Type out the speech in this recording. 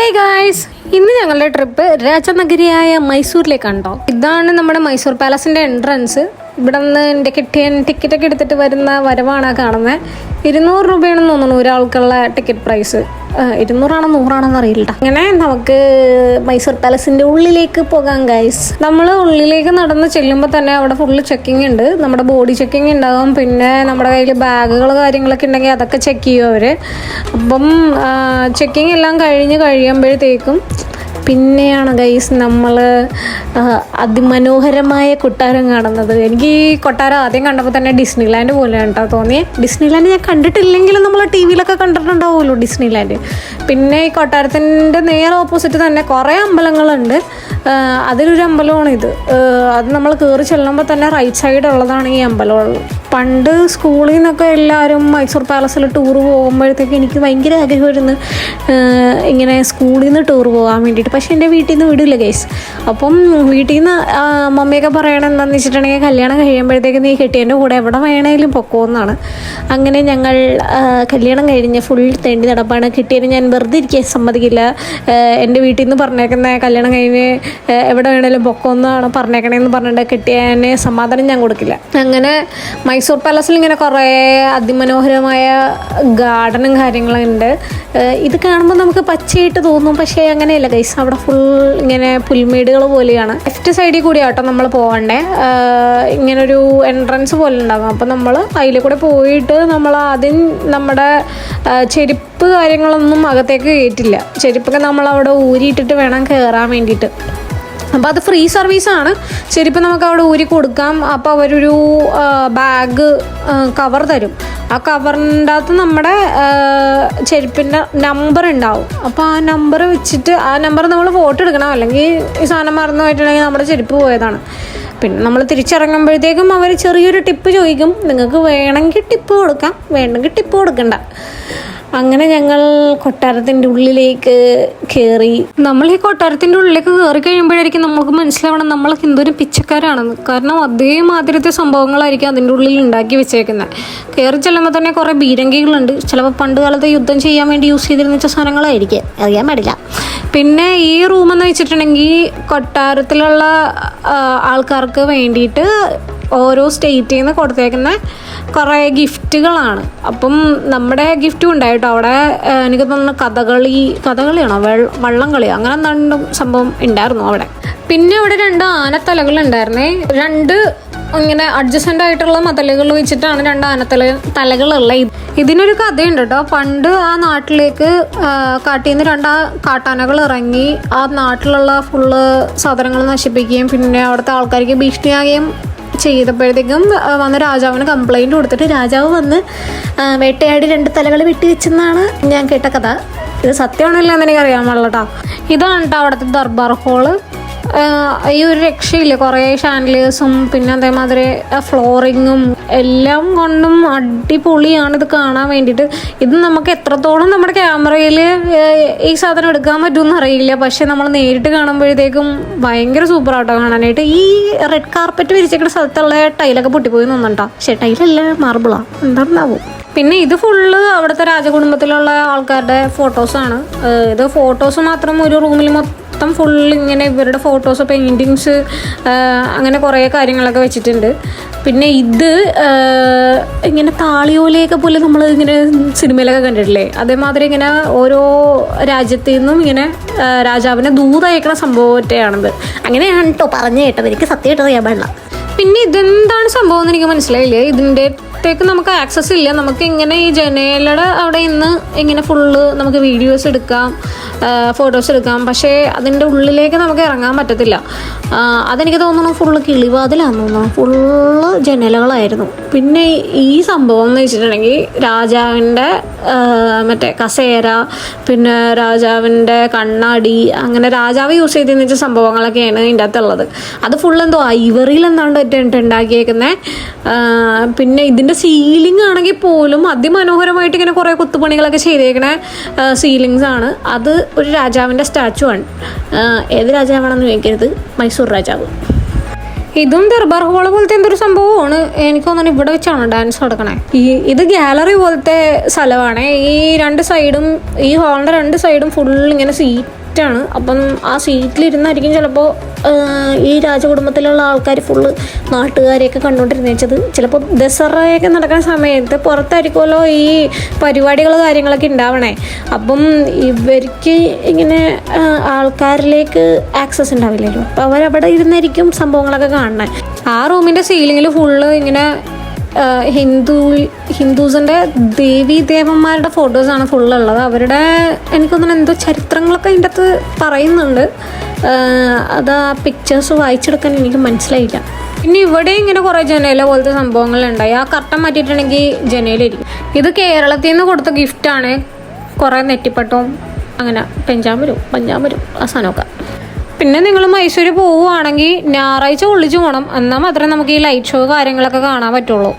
Hi guys, ഇന്ന് ഞങ്ങളുടെ trip രാജനഗരിയായ മൈസൂരിലേക്കാണ് കേട്ടോ. ഇതാണ് നമ്മുടെ മൈസൂർ പാലസിൻ്റെ എൻട്രൻസ്. ഇവിടെ നിന്ന് എൻ്റെ ടിക്കറ്റൊക്കെ എടുത്തിട്ട് വരുന്ന വരവാണ് കാണുന്നത്. 200 രൂപയാണെന്ന് തോന്നുന്നു ഒരാൾക്കുള്ള ടിക്കറ്റ് പ്രൈസ്. 200 100 അറിയില്ല. അങ്ങനെ നമുക്ക് മൈസൂർ പാലസിൻ്റെ ഉള്ളിലേക്ക് പോകാം ഗൈസ്. നമ്മൾ ഉള്ളിലേക്ക് നടന്ന് ചെല്ലുമ്പോൾ തന്നെ അവിടെ ഫുള്ള് ചെക്കിങ് ഉണ്ട്. നമ്മുടെ ബോഡി ചെക്കിങ് ഉണ്ടാകും, പിന്നെ നമ്മുടെ കയ്യിൽ ബാഗുകൾ കാര്യങ്ങളൊക്കെ ഉണ്ടെങ്കിൽ അതൊക്കെ ചെക്ക് ചെയ്യും അവർ. അപ്പം ചെക്കിങ് എല്ലാം കഴിയുമ്പോഴത്തേക്കും പിന്നെയാണ് ഗൈസ് നമ്മൾ അതിമനോഹരമായ കൊട്ടാരം കാണുന്നത്. എനിക്ക് ഈ കൊട്ടാരം ആദ്യം കണ്ടപ്പോൾ തന്നെ ഡിസ്നിലാൻഡ് പോലെയാണ് കേട്ടോ തോന്നിയത്. ഡിസ്നിലാൻഡ് ഞാൻ കണ്ടിട്ടില്ലെങ്കിലും നമ്മൾ ടി വിയിലൊക്കെ കണ്ടിട്ടുണ്ടാവുമല്ലോ ഡിസ്നിലാൻഡ്. പിന്നെ ഈ കൊട്ടാരത്തിൻ്റെ നേരെ ഓപ്പോസിറ്റ് തന്നെ കുറേ അമ്പലങ്ങളുണ്ട്. അതിലൊരു അമ്പലമാണ് ഇത്. അത് നമ്മൾ കയറി ചെല്ലുമ്പോൾ തന്നെ റൈറ്റ് സൈഡ് ഉള്ളതാണ് ഈ അമ്പലം. പണ്ട് സ്കൂളിൽ നിന്നൊക്കെ എല്ലാവരും മൈസൂർ പാലസിൽ ടൂർ പോകുമ്പോഴത്തേക്ക് എനിക്ക് ഭയങ്കര ആഗ്രഹമായിരുന്നു ഇങ്ങനെ സ്കൂളിൽ നിന്ന് ടൂർ പോകാൻ വേണ്ടിയിട്ട്. പക്ഷേ എൻ്റെ വീട്ടിൽ നിന്ന് വിടില്ല ഗൈസ്. അപ്പം വീട്ടിൽ നിന്ന് മമ്മിയൊക്കെ പറയണത് എന്താണെന്ന് വെച്ചിട്ടുണ്ടെങ്കിൽ കല്യാണം കഴിയുമ്പോഴത്തേക്ക് നീ കെട്ടിയതിൻ്റെ കൂടെ എവിടെ വേണമെങ്കിലും പൊക്കോന്നാണ്. അങ്ങനെ ഞങ്ങൾ കല്യാണം കഴിഞ്ഞ് ഫുൾ തെണ്ടി നടപ്പാണ്. കെട്ടിയതിന് ഞാൻ വെറുതെ ഇരിക്കാൻ സമ്മതിക്കില്ല. എൻ്റെ വീട്ടിൽ നിന്ന് പറഞ്ഞേക്കുന്ന കല്യാണം കഴിഞ്ഞ് എവിടെ വേണമെങ്കിലും പൊക്കോന്നാണ് പറഞ്ഞേക്കണേന്ന് പറഞ്ഞിട്ട് കെട്ടിയതിന് സമാധാനം ഞാൻ കൊടുക്കില്ല. അങ്ങനെ മൈസൂർ പാലസിൽ ഇങ്ങനെ കുറേ അതിമനോഹരമായ ഗാർഡനും കാര്യങ്ങളും ഉണ്ട്. ഇത് കാണുമ്പോൾ നമുക്ക് പച്ചയായിട്ട് തോന്നും, പക്ഷേ അങ്ങനെയല്ല ഗൈസ്. അവിടെ ഫുൾ ഇങ്ങനെ പുൽമേടുകൾ പോലെയാണ്. ലെഫ്റ്റ് സൈഡിൽ കൂടി ആട്ടോ നമ്മൾ പോകണ്ടേ. ഇങ്ങനൊരു എൻട്രൻസ് പോലെ ഉണ്ടാകും. അപ്പോൾ നമ്മൾ അതിൽ കൂടെ പോയിട്ട് നമ്മൾ ആദ്യം നമ്മുടെ ചെരുപ്പ് കാര്യങ്ങളൊന്നും അകത്തേക്ക് കയറ്റില്ല. ചെരുപ്പൊക്കെ നമ്മളവിടെ ഊരിയിട്ടിട്ട് വേണം കയറാൻ വേണ്ടിയിട്ട്. അപ്പോൾ അത് ഫ്രീ സർവീസാണ്. ചെരുപ്പ് നമുക്ക് അവിടെ ഊരി കൊടുക്കാം. അപ്പോൾ അവരൊരു ബാഗ് കവർ തരും. ആ കവറിൻ്റെ അകത്ത് നമ്മുടെ ചെരുപ്പിൻ്റെ നമ്പർ ഉണ്ടാവും. അപ്പോൾ ആ നമ്പർ വെച്ചിട്ട് ആ നമ്പർ നമ്മൾ ഫോട്ടോ എടുക്കണം, അല്ലെങ്കിൽ ഈ സാധനം മറന്നു പോയിട്ടുണ്ടെങ്കിൽ നമ്മുടെ ചെരുപ്പ് പോയതാണ്. പിന്നെ നമ്മൾ തിരിച്ചിറങ്ങുമ്പോഴത്തേക്കും അവർ ചെറിയൊരു ടിപ്പ് ചോദിക്കും. നിങ്ങൾക്ക് വേണമെങ്കിൽ ടിപ്പ് കൊടുക്കാം, വേണമെങ്കിൽ ടിപ്പ് കൊടുക്കണ്ട. അങ്ങനെ ഞങ്ങൾ കൊട്ടാരത്തിൻ്റെ ഉള്ളിലേക്ക് കയറി. നമ്മൾ ഈ കൊട്ടാരത്തിൻ്റെ ഉള്ളിലേക്ക് കയറി കഴിയുമ്പോഴായിരിക്കും നമുക്ക് മനസ്സിലാവണം നമ്മളൊക്കെ എന്തോരം പിച്ചക്കാരാണെന്ന്. കാരണം അതേമാതിരത്തെ സംഭവങ്ങളായിരിക്കും അതിൻ്റെ ഉള്ളിൽ ഉണ്ടാക്കി വെച്ചേക്കുന്നത്. കയറി ചെല്ലുമ്പോൾ തന്നെ കുറേ ബീരങ്കികളുണ്ട്. ചിലപ്പോൾ പണ്ട് കാലത്ത് യുദ്ധം ചെയ്യാൻ വേണ്ടി യൂസ് ചെയ്തിരുന്ന സാധനങ്ങളായിരിക്കും, അറിയാൻ പാടില്ല. പിന്നെ ഈ റൂമെന്ന് വെച്ചിട്ടുണ്ടെങ്കിൽ കൊട്ടാരത്തിലുള്ള ആൾക്കാർക്ക് വേണ്ടിയിട്ട് ഓരോ സ്റ്റേറ്റിൽ നിന്ന് കൊടുത്തേക്കുന്ന കുറേ ഗിഫ്റ്റുകളാണ്. അപ്പം നമ്മുടെ ഗിഫ്റ്റും ഉണ്ടായിട്ടോ അവിടെ. എനിക്ക് തോന്നുന്നു കഥകളിയാണോ വള്ളം കളിയോ അങ്ങനെ എന്താണ്ട് സംഭവം ഉണ്ടായിരുന്നു അവിടെ. പിന്നെ അവിടെ 2 ആനത്തലകളുണ്ടായിരുന്നേ. 2 ഇങ്ങനെ അഡ്ജസ്റ്റൻ്റ് ആയിട്ടുള്ള മതലുകൾ വെച്ചിട്ടാണ് 2 തലകളുള്ളത്. ഇതിനൊരു കഥയുണ്ട് കേട്ടോ. പണ്ട് ആ നാട്ടിലേക്ക് കാട്ടിൽ നിന്ന് 2 കാട്ടാനകൾ ഇറങ്ങി ആ നാട്ടിലുള്ള ഫുള്ള് സാധനങ്ങൾ നശിപ്പിക്കുകയും പിന്നെ അവിടുത്തെ ആൾക്കാർക്ക് ഭീഷണിയാകുകയും ചെയ്തപ്പോഴത്തേക്കും വന്ന് രാജാവിന് കംപ്ലൈൻറ്റ് കൊടുത്തിട്ട് രാജാവ് വന്ന് വേട്ടയാടി 2 തലകൾ വെട്ടിവെച്ചെന്നാണ് ഞാൻ കേട്ട കഥ. ഇത് സത്യമാണല്ലോ എന്ന് എനിക്കറിയാൻ പാടില്ല കേട്ടോ. ഇതാണ് കേട്ടോ അവിടുത്തെ ദർബാർ ഹോള്. ഈ ഒരു രക്ഷയില്ല. കുറേ ഷാൻഡിലിയേഴ്സും പിന്നെ അതേമാതിരി ഫ്ലോറിങ്ങും എല്ലാം കൊണ്ടും അടിപൊളിയാണ് ഇത് കാണാൻ വേണ്ടിയിട്ട്. ഇത് നമുക്ക് എത്രത്തോളം നമ്മുടെ ക്യാമറയിൽ ഈ സാധനം എടുക്കാൻ പറ്റുമെന്ന് അറിയില്ല, പക്ഷെ നമ്മൾ നേരിട്ട് കാണുമ്പോഴത്തേക്കും ഭയങ്കര സൂപ്പറാട്ടോ കാണാനായിട്ട്. ഈ റെഡ് കാർപ്പറ്റ് വിരിച്ചിരിക്കുന്ന സ്ഥലത്തുള്ള ടൈലൊക്കെ പൊട്ടിപ്പോയി തോന്നുന്നുണ്ടോ. പക്ഷേ ടൈലല്ല, മാർബിളാണ്, എന്താണെന്നാവും. പിന്നെ ഇത് ഫുള്ള് അവിടുത്തെ രാജകുടുംബത്തിലുള്ള ആൾക്കാരുടെ ഫോട്ടോസാണ്. ഇത് ഫോട്ടോസ് മാത്രം ഒരു റൂമിൽ മൊത്തം ഫുൾ ഇങ്ങനെ ഇവരുടെ ഫോട്ടോസ്, പെയിൻറ്റിങ്സ്, അങ്ങനെ കുറേ കാര്യങ്ങളൊക്കെ വെച്ചിട്ടുണ്ട്. പിന്നെ ഇത് ഇങ്ങനെ താളിയോലയൊക്കെ പോലെ നമ്മൾ ഇങ്ങനെ സിനിമയിലൊക്കെ കണ്ടിട്ടില്ലേ, അതേമാതിരി ഇങ്ങനെ ഓരോ രാജ്യത്തു നിന്നും ഇങ്ങനെ രാജാവിനെ ദൂതയക്കണ സംഭവത്തെയാണിത്. അങ്ങനെയാണ് കേട്ടോ പറഞ്ഞു കേട്ടത്. എനിക്ക് സത്യമായിട്ട് അറിയാൻ പാടില്ല. പിന്നെ ഇതെന്താണ് സംഭവം എന്ന് എനിക്ക് മനസ്സിലായില്ലേ. ഇതിൻ്റെ ത്തേക്ക് നമുക്ക് ആക്സസ് ഇല്ല. നമുക്ക് ഇങ്ങനെ ഈ ജനലയുടെ അവിടെ നിന്ന് ഇങ്ങനെ ഫുള്ള് നമുക്ക് വീഡിയോസ് എടുക്കാം, ഫോട്ടോസ് എടുക്കാം. പക്ഷേ അതിൻ്റെ ഉള്ളിലേക്ക് നമുക്ക് ഇറങ്ങാൻ പറ്റത്തില്ല. അതെനിക്ക് തോന്നുന്നു ഫുള്ള് കിളിവാതിലാണെന്ന് തോന്നുന്നു. ഫുള്ള് ജനലുകളായിരുന്നു. പിന്നെ ഈ സംഭവം എന്ന് വെച്ചിട്ടുണ്ടെങ്കിൽ രാജാവിൻ്റെ മറ്റേ കസേര, പിന്നെ രാജാവിൻ്റെ കണ്ണാടി, അങ്ങനെ രാജാവ് യൂസ് ചെയ്തെന്ന് വെച്ച സംഭവങ്ങളൊക്കെയാണ് ഇതിൻ്റെ അകത്തുള്ളത്. അത് ഫുള്ള് എന്തോ ഐവറിയിൽ എന്താണ്ട് ഉണ്ടാക്കിയേക്കുന്നത്. പിന്നെ ഇതിൻ്റെ സീലിംഗ് ആണെങ്കിൽ പോലും അതിമനോഹരമായിട്ട് ഇങ്ങനെ കുറേ കൊത്തുപണികളൊക്കെ ചെയ്തേക്കണ സീലിങ്സ് ആണ്. അത് ഒരു രാജാവിൻ്റെ സ്റ്റാച്ചു ആണ്. ഏത് രാജാവാണെന്ന് ചോദിക്കരുത്, മൈസൂർ രാജാവ്. ഇതും ദർബാർ ഹോള് പോലത്തെ എന്തൊരു സംഭവമാണ്. എനിക്ക് തോന്നുന്നു ഇവിടെ വെച്ചാണ് ഡാൻസ് നടക്കണേ. ഇത് ഗാലറി പോലത്തെ സ്ഥലമാണ്. ഈ ഹാളിൻ്റെ രണ്ട് സൈഡും ഫുൾ ഇങ്ങനെ സീറ്റാണ്. അപ്പം ആ സീറ്റിലിരുന്നായിരിക്കും ചിലപ്പോൾ ഈ രാജകുടുംബത്തിലുള്ള ആൾക്കാർ ഫുള്ള് നാട്ടുകാരെയൊക്കെ കണ്ടുകൊണ്ടിരുന്നത്. ചിലപ്പോൾ ദസറയൊക്കെ നടക്കുന്ന സമയത്ത് പുറത്തായിരിക്കുമല്ലോ ഈ പരിപാടികൾ കാര്യങ്ങളൊക്കെ ഉണ്ടാവണേ. അപ്പം ഇവർക്ക് ഇങ്ങനെ ആൾക്കാരിലേക്ക് ആക്സസ് ഉണ്ടാവില്ലല്ലോ. അപ്പം അവരവിടെ ഇരുന്നായിരിക്കും സംഭവങ്ങളൊക്കെ കാണണേ. ആ റൂമിൻ്റെ സീലിങ്ങിൽ ഫുള്ള് ഇങ്ങനെ ഹിന്ദുസിൻ്റെ ദേവീദേവന്മാരുടെ ഫോട്ടോസാണ് ഫുള്ളുള്ളത്. അവരുടെ എനിക്കൊന്നും എന്തോ ചരിത്രങ്ങളൊക്കെ അതിൻ്റെ അകത്ത് പറയുന്നുണ്ട്. അത് ആ പിക്ചേഴ്സ് വായിച്ചെടുക്കാൻ എനിക്ക് മനസ്സിലായില്ല. പിന്നെ ഇവിടെ ഇങ്ങനെ കുറേ ജനല പോലത്തെ സംഭവങ്ങളുണ്ടായി. ആ കർട്ടൻ മാറ്റിയിട്ടുണ്ടെങ്കിൽ ജനയിലിരിക്കും. ഇത് കേരളത്തിൽ നിന്ന് കൊടുത്ത ഗിഫ്റ്റാണ്. കുറേ നെറ്റിപ്പട്ടവും അങ്ങനെ പഞ്ചാബരും ആ സാധനമൊക്കെ. പിന്നെ നിങ്ങൾ മൈസൂർ പോവുകയാണെങ്കിൽ ഞായറാഴ്ച ഒളിച്ചു പോകണം. എന്നാൽ മാത്രമേ നമുക്ക് ഈ ലൈറ്റ് ഷോ കാര്യങ്ങളൊക്കെ കാണാൻ പറ്റുള്ളൂ.